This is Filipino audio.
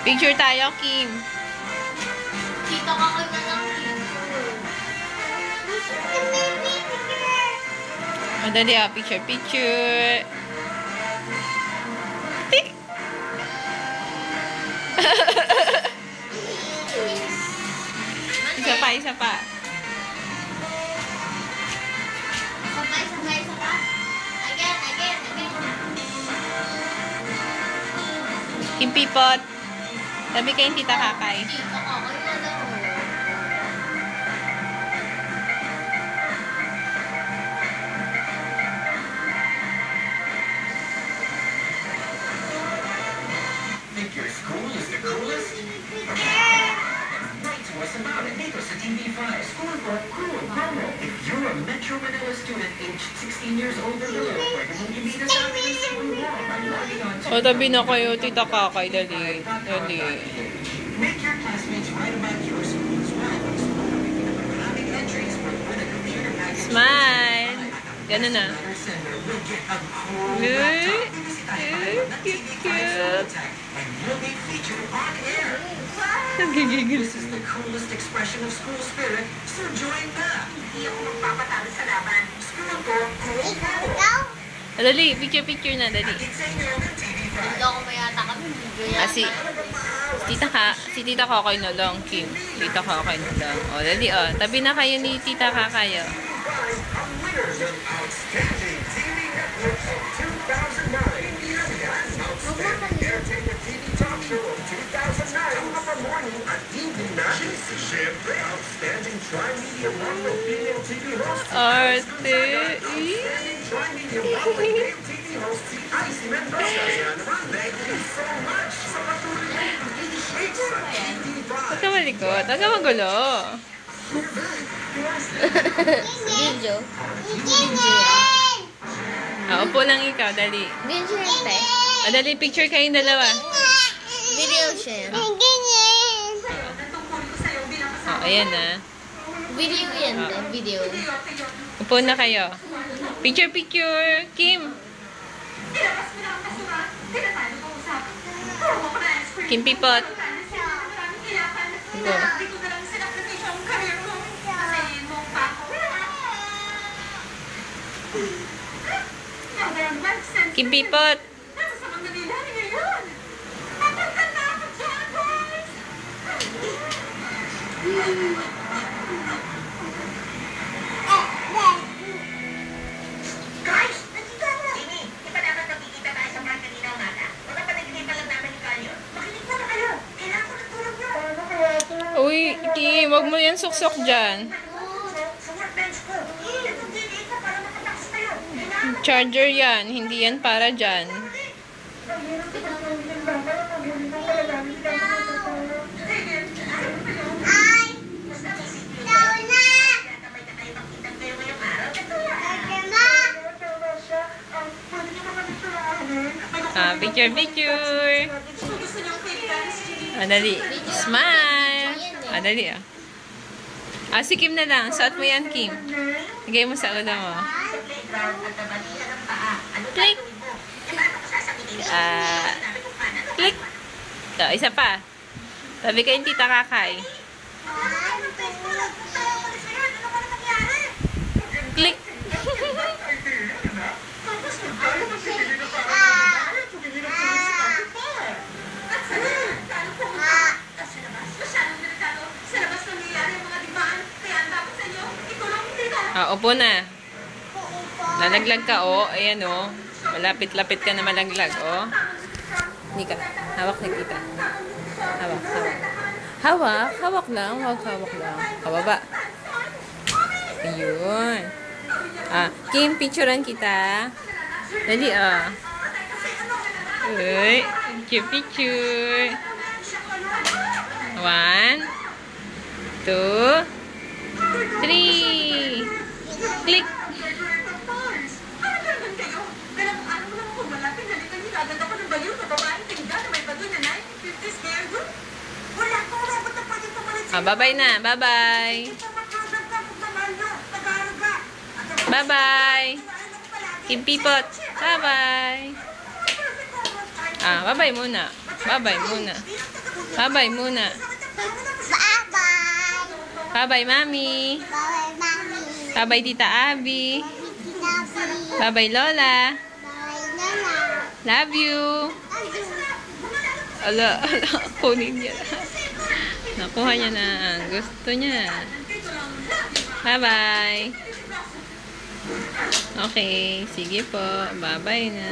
Picture tayo, Kim. Kita ka ka na lang, Kim. Madali picture, picture. Tik! Isa pa, isa pa. Sabay. Again. Kim Pipot. Sabi kayong Tita Kakay. Kita ka ka na lang. Think your school is the coolest? Write to us about it. Make us a TV5 school for cool promo. If you're a Metro Manila student aged 16 years old or below, pwede mong i-meet us out in the school wall by logging on to... O, tabi na kayo, Tita Kakay. Dali. Dali. Make your classmates write about your school as well. Explore maraming entries with a computer package. Smile. Ganun na. We'll get a cool Uy. laptop. Cute. And you'll be featured on air. Nagigigil. This is the coolest expression of school spirit, so join na. Hindi ako magpapatalo sa laban. School ko, ikaw. Dali, picture na, dali. Hindi ako mayata kami. Si Tita Kakay na lang, Kim. Tita Kakay na lang. O, dali, o. Tabi na kayo ni Tita Kakay, o. Winners of Outstanding TV Networks of 2009. Outstanding Entertainment TV Talk Show of 2009. Upper morning at evening na. Siyempre, Outstanding Tri-Media One Female TV Host. Arte. Outstanding Tri-Media One Female TV Host si Icy Mendoza. Yan naman, thank you so much sa patuloy na pag-i-shake sa TV5. Huwag ka malikot. Huwag ka magulo. Video. Upo lang ikaw, dali. Video yan, te. O, dali, picture kayong dalawa. Video siya. O, ayan na. Video yan, te. Video. Upo na kayo. Picture, picture. Kim. Kim Pipot. Go. Kim Pipot. Guys! Nandito ako! Timmy, di ba dapat nagkikita tayo sa park kanina umaga? Baka panagitan lang namin ni Kayo. Makinig na kayo! Kailangan ko ng tulog nyo! Uy, Kim, wag mo yan suksok dyan. Sa workbench ko! Itong DNA ko para makatakas tayo! Kailangan Charger yan. Hindi yan para dyan. Picture, picture. Dali. Smile. Dali, si Kim na lang. Suot mo yan, Kim. Lagay mo sa ulo mo. Click. Click. Ito, isa pa. Sabi kayong Tita Kakay. Click. Upo na. Lalaglag ka, Ayan, Malapit-lapit ka na malaglag, Hindi ka. Hawak na kita. Hawak. Hawak lang. Hawak lang. Kababa. Ayun. Kim, picturean kita. Dali, Uy, picture. 1, 2, 3. Click. Bye-bye na. Bye-bye. Bye-bye. Kim Pipot. Bye-bye. Bye-bye muna. Bye-bye muna. Bye-bye muna. Bye-bye. Bye-bye, Mami. Bye-bye, Mami. Bye-bye, Tita Abby. Bye-bye, Bye-bye, Lola. Nana. Love you. Ala, kunin niya. Nakuha niya na ang gusto niya. Bye-bye. Okay, sige po. Bye-bye na.